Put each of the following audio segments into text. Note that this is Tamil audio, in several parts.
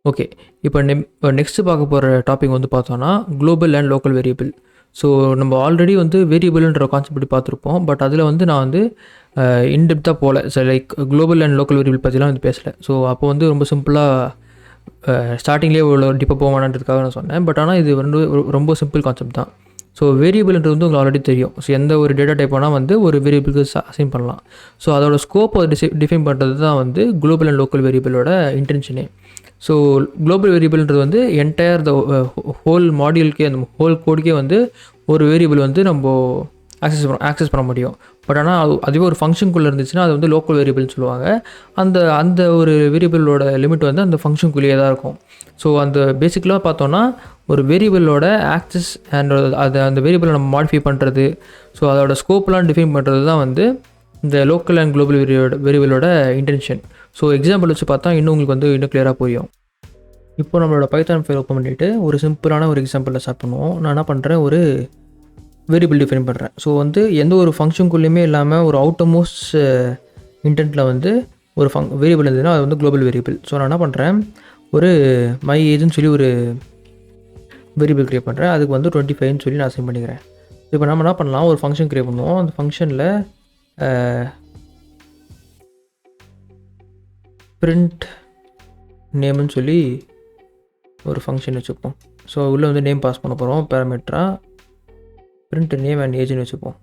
ஓகே. இப்போ நெக்ஸ்ட்டு பார்க்க போகிற டாபிக் வந்து பார்த்தோன்னா global and local variable. So நம்ம ஆல்ரெடி வந்து வேரியபிள்ன்ற கான்செப்ட் பற்றி பார்த்துருப்போம். பட் அதில் வந்து நான் வந்து இன்டெப்த்தாக போகல. So like global and local variable பற்றிலாம் வந்து பேசலை. ஸோ அப்போ வந்து ரொம்ப சிம்பிளாக ஸ்டார்டிங்லேயே இவ்வளோ டிப்பாக போக வேணான்றதுக்காக நான் சொன்னேன். பட் ஆனால் இது வந்து ரொம்ப சிம்பிள் கான்செப்ட் தான். ஸோ வேரியபிள்ன்றது வந்து உங்களுக்கு ஆல்ரெடி தெரியும். ஸோ எந்த ஒரு டேட்டா டைப் ஆனால் வந்து ஒரு வேரியபிளுக்கு அசைன் பண்ணலாம். ஸோ அதோட ஸ்கோப்பை டிஃபைன் பண்ணுறது தான் வந்து குளோபல் அண்ட் லோக்கல் வேரியபிளோட இன்டென்ஷனே. ஸோ குளோபல் வேரியபிள்ன்றது வந்து என்டையர் ஹோல் மாடியூலுக்கே, அந்த ஹோல் கோடுக்கே வந்து ஒரு வேரியபிள் வந்து நம்ம ஆக்சஸ் பண்ண முடியும். பட் ஆனால் அதுவே ஒரு ஃபங்க்ஷனுக்குள்ளே இருந்துச்சுன்னா அது வந்து லோக்கல் வேரியபிள்னு சொல்லுவாங்க. அந்த அந்த ஒரு வேரியபிளோட லிமிட் வந்து அந்த ஃபங்க்ஷனுக்குள்ளேயே தான் இருக்கும். ஸோ அந்த பேசிக்கலாக பார்த்தோன்னா ஒரு வேரியபிளோட ஆக்சஸ் அண்ட் அந்த வேரியபிளை நம்ம மாடிஃபை பண்ணுறது, ஸோ அதோட ஸ்கோப்லாம் டிஃபைன் பண்ணுறது தான் வந்து இந்த லோக்கல் அண்ட் குளோபல் வேரியபிளோட இன்டென்ஷன். ஸோ எக்ஸாம்பிள் வச்சு பார்த்தா இன்னும் உங்களுக்கு வந்து இன்னும் கிளியராக புரியும். இப்போ நம்மளோட பைத்தான் ஃபைல் ஓப்பன் பண்ணிவிட்டு ஒரு சிம்பிளான ஒரு எக்ஸாம்பிளில் ஸ்டார்ட் பண்ணுவோம். நான் என்ன பண்ணுறேன், ஒரு வேரியபிள் டிஃபைன் பண்ணுறேன். ஸோ வந்து எந்த ஒரு ஃபங்க்ஷனுக்குள்ளேயுமே இல்லாமல் ஒரு அவுட்டர்மோஸ்ட் இன்டென்ட்டில் வந்து ஒரு வேரியபிள் இருந்ததுன்னா அது வந்து குளோபல் வேரியபிள். ஸோ நான் என்ன பண்ணுறேன், ஒரு மை ஏஜ்னு சொல்லி ஒரு வேரியபிள் க்ரியேட் பண்ணுறேன். அதுக்கு வந்து 25ன்னு சொல்லி நான் அசைன் பண்ணிக்கிறேன். இப்போ நம்ம என்ன பண்ணலாம், ஒரு ஃபங்க்ஷன் க்ரியேட் பண்ணுவோம். அந்த ஃபங்க்ஷனில் பிரிண்ட் நேம்னு சொல்லி ஒரு ஃபங்க்ஷன் வச்சுப்போம். ஸோ உள்ளே வந்து நேம் பாஸ் பண்ண போகிறோம். பேராமீட்டராக பிரிண்ட் நேம் அண்ட் ஏஜ்னு வச்சுப்போம்.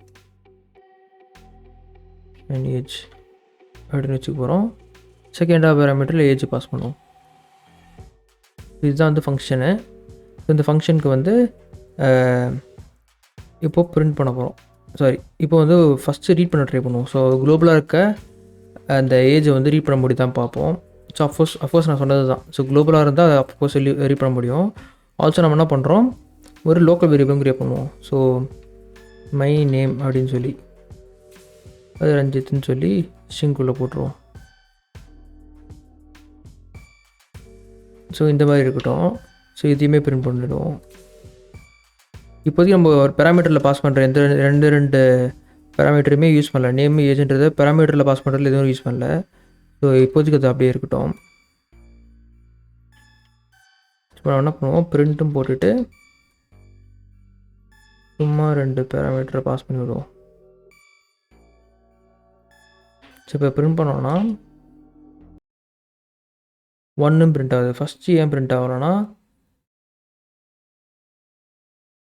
அண்ட் ஏஜ் அப்படின்னு வச்சுக்க போகிறோம். செகண்டாக பேராமீட்டரில் ஏஜ் பாஸ் பண்ணுவோம். இதுதான் வந்து ஃபங்க்ஷனு. இந்த ஃபங்க்ஷனுக்கு வந்து இப்போது பிரிண்ட் பண்ண போகிறோம். இப்போ வந்து ஃபஸ்ட்டு ரீட் பண்ண ட்ரை பண்ணுவோம். ஸோ குளோபலாக இருக்க அந்த ஏஜை வந்து ரீட் பண்ண முடியுதான் பார்ப்போம். ஸோ அஃப்கோர்ஸ் நான் சொன்னது தான். ஸோ குளோபலாக இருந்தால் அதை அஃப்கோர்ஸ் ரீட் பண்ண முடியும். ஆல்சோ நம்ம என்ன பண்ணுறோம், ஒரு லோக்கல் வேரியபிளும் க்ரியேட் பண்ணுவோம். ஸோ மை நேம் அப்படின்னு சொல்லி அது ரஞ்சித்னு சொல்லி ஸ்ட்ரிங்குள்ளே போட்டுருவோம். ஸோ இந்த மாதிரி இருக்கட்டும். ஸோ இதையுமே பிரிண்ட் பண்ணிவிடுவோம். இப்போதைக்கு நம்ம ஒரு பேராமீட்டரில் பாஸ் பண்ணுற எந்த ரெண்டு பேராமீட்டருமே யூஸ் பண்ணல. நேம் ஏஜ்ன்றதை பேராமீட்டரில் பாஸ் பண்ணுறதுல எதுவும் யூஸ் பண்ணல. ஸோ இப்போதைக்கு அது அப்படியே இருக்கட்டும். இப்போ நம்ம என்ன பண்ணுவோம், பிரிண்ட்டும் போட்டுட்டு சும்மா 2 பேராமீட்டரை பாஸ் பண்ணி விடுவோம். ஸோ இப்போ பிரிண்ட் பண்ணோன்னா 1ன்னு பிரிண்ட் ஆகுது. ஃபஸ்ட்டு ஏன் பிரிண்ட் ஆகலைன்னா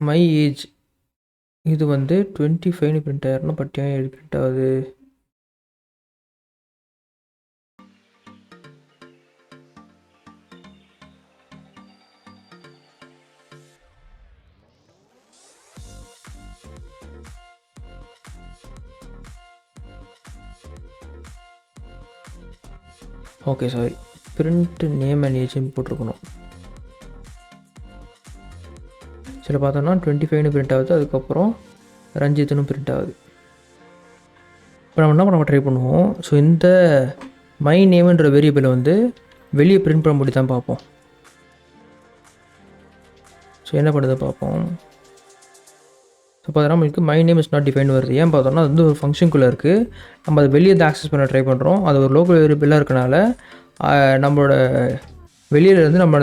மை ஏஜ் இது வந்து 25ன்னு பிரிண்ட் ஆகிடணும். பட் ஏன் இது பிரிண்ட் ஆகுது, okay sorry, print name and ஏஜ்னு போட்டிருக்கணும். சில பார்த்தோன்னா 25ன்னு பிரிண்ட் ஆகுது. அதுக்கப்புறம் ரஞ்சித்னு பிரிண்ட் ஆகுது. இப்போ நம்ம என்ன பண்ண ட்ரை பண்ணுவோம், ஸோ இந்த மை நேம்ன்ற வேரியபிளை வந்து வெளியே பிரிண்ட் பண்ண முடியும் தான் பார்ப்போம். ஸோ என்ன பண்ணுறது பார்ப்போம். ஸோ பார்த்தோன்னா நம்மளுக்கு my name is not define வருது. ஏன் பார்த்தோன்னா அது வந்து ஒரு ஃபங்க்ஷனுக்குள்ளே இருக்குது. நம்ம அதை வெளியே தான் ஆக்சஸ் பண்ண ட்ரை பண்ணுறோம். அது ஒரு லோக்கல் வேரியபிளாக இருக்கனால நம்மளோட வெளியிலேருந்து நம்ம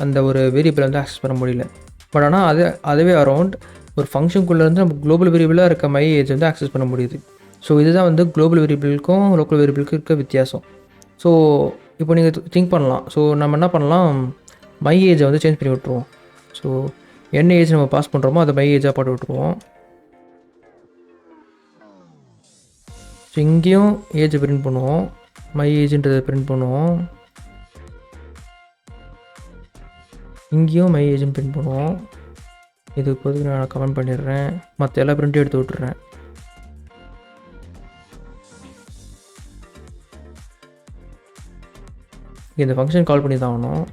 அந்த ஒரு வேரியபிளை வந்து ஆக்சஸ் பண்ண முடியல. பட் ஆனால் அதுவே அரௌண்ட் ஒரு ஃபங்க்ஷனுக்குள்ளேருந்து நம்ம குளோபல் வேரியபிளாக இருக்க மை ஏஜ் வந்து ஆக்சஸ் பண்ண முடியுது. ஸோ இதுதான் வந்து குளோபல் வேரியபிளுக்கும் லோக்கல் வேரியபிளுக்கும் இருக்க வித்தியாசம். ஸோ இப்போ நீங்கள் திங்க் பண்ணலாம். ஸோ நம்ம என்ன பண்ணலாம், மை ஏஜை வந்து சேஞ்ச் பண்ணி விட்ருவோம். ஸோ என்ன ஏஜ் நம்ம பாஸ் பண்ணுறோமோ அதை மை ஏஜாக போட்டு விட்ருவோம். ஸோ இங்கேயும் ஏஜ் பிரிண்ட் பண்ணுவோம், மை ஏஜ்ன்றதை பிரிண்ட் பண்ணுவோம். இங்கேயும் மை ஏஜ்னு பிரிண்ட் பண்ணுவோம். இது இப்போதைக்கு நான் கமெண்ட் பண்ணிடுறேன். மற்ற எல்லா பிரிண்ட்டும் எடுத்து விட்டுறேன். இந்த ஃபங்க்ஷன் கால் பண்ணி தான் ஆகணும்.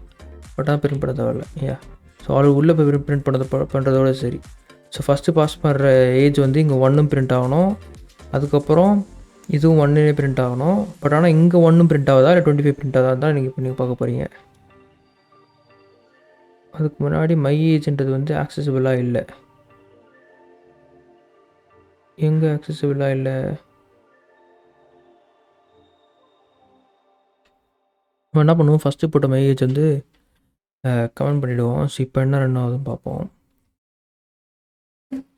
பட் தான் பிரிண்ட் பண்ண தேவையில்ல. ஸோ அது உள்ளே போய் பிரிண்ட் பண்ணுறதோட சரி. ஸோ ஃபஸ்ட்டு பாஸ் பண்ணுற ஏஜ் வந்து இங்கே 1ன்னு பிரிண்ட் ஆகணும். அதுக்கப்புறம் இதுவும் 1ன்னே பிரிண்ட் ஆகணும். பட் ஆனால் இங்கே 1ன்னு பிரிண்ட் ஆகுதா இல்லை 25 பிரிண்ட் ஆகுதா தான் நீங்கள் பார்க்க போகிறீங்க. அதுக்கு முன்னாடி மை ஏஜ்ன்றது வந்து ஆக்சசிபிளாக இல்லை. எங்கே ஆக்சசிபிளாக இல்லை, நம்ம என்ன பண்ணுவோம், ஃபஸ்ட்டு போட்ட மை ஏஜ் வந்து கமெண்ட் பண்ணிவிடுவோம். ஸோ இப்போ என்ன ரன் ஆகுதுன்னு பார்ப்போம்.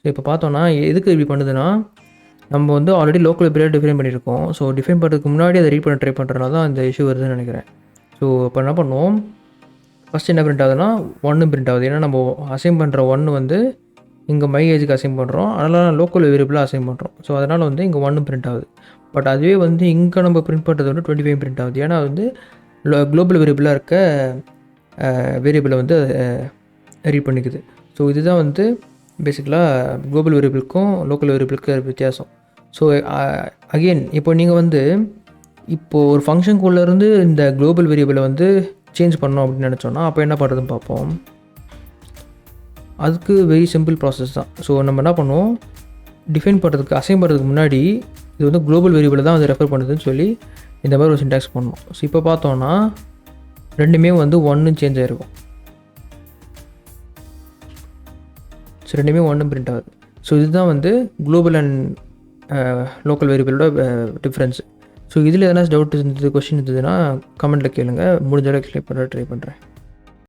ஸோ இப்போ பார்த்தோன்னா எதுக்கு இப்படி பண்ணுதுன்னா, நம்ம வந்து ஆல்ரெடி லோக்கல் வேரியபிள் டிஃபைன் பண்ணியிருக்கோம். ஸோ டிஃபைன் பண்ணுறதுக்கு முன்னாடி அதை ரீட் பண்ண ட்ரை பண்ணுறதுனால தான் இந்த இஷ்யூ வருதுன்னு நினைக்கிறேன். ஸோ இப்போ என்ன பண்ணுவோம், ஃபஸ்ட் என்ன பிரிண்ட் ஆகுதுன்னா 1 பிரிண்ட் ஆகுது. ஏன்னா நம்ம அசைன் பண்ணுற 1 வந்து இங்கே மை ஏஜுக்கு அசைன் பண்ணுறோம், அதனால் லோக்கல் வேரியபிளாக அசைன் பண்ணுறோம். ஸோ அதனால் வந்து இங்கே 1 பிரிண்ட் ஆகுது. பட் அதுவே வந்து இங்கே நம்ம பிரிண்ட் பண்ணுறது வந்து 25 பிரிண்ட் ஆகுது. ஏன்னா வந்து குளோபல் வேரியபிளாக இருக்க வேரியபிளை வந்து ரீட் பண்ணிக்குது. ஸோ இதுதான் வந்து பேசிக்கலாக குளோபல் வேரியபிளுக்கும் லோக்கல் வேரியபிளுக்கும் வித்தியாசம். ஸோ அகெயின் இப்போ நீங்கள் வந்து இப்போது ஒரு ஃபங்க்ஷனுக்குள்ளேருந்து இந்த குளோபல் வேரியபிளை வந்து சேஞ்ச் பண்ணோம் அப்படின்னு நினச்சோன்னா அப்போ என்ன பண்ணுறதுன்னு பார்ப்போம். அதுக்கு வெரி சிம்பிள் ப்ராசஸ் தான். ஸோ நம்ம என்ன பண்ணுவோம், டிஃபைன் பண்ணுறதுக்கு அசைன் பண்ணுறதுக்கு முன்னாடி இது வந்து குளோபல் வேரியபிளை தான் வந்து ரெஃபர் பண்ணுதுன்னு சொல்லி இந்த மாதிரி ஒரு சின்டாக்ஸ் பண்ணணும். ஸோ இப்போ பார்த்தோன்னா ரெண்டுமே வந்து 1 சேஞ்ச் ஆகிருக்கும். ஸோ ரெண்டுமே 1 பிரிண்ட் ஆகுது. ஸோ இதுதான் வந்து குளோபல் அண்ட் லோக்கல் வேரியபிளோட டிஃப்ரென்ஸ். ஸோ இதில் எதனா டவுட் இருந்தது, கொஸ்டின் இருந்ததுன்னா கமெண்ட்டில் கேளுங்கள். முடிஞ்ச அளவுக்கு ட்ரை பண்ணுறேன்.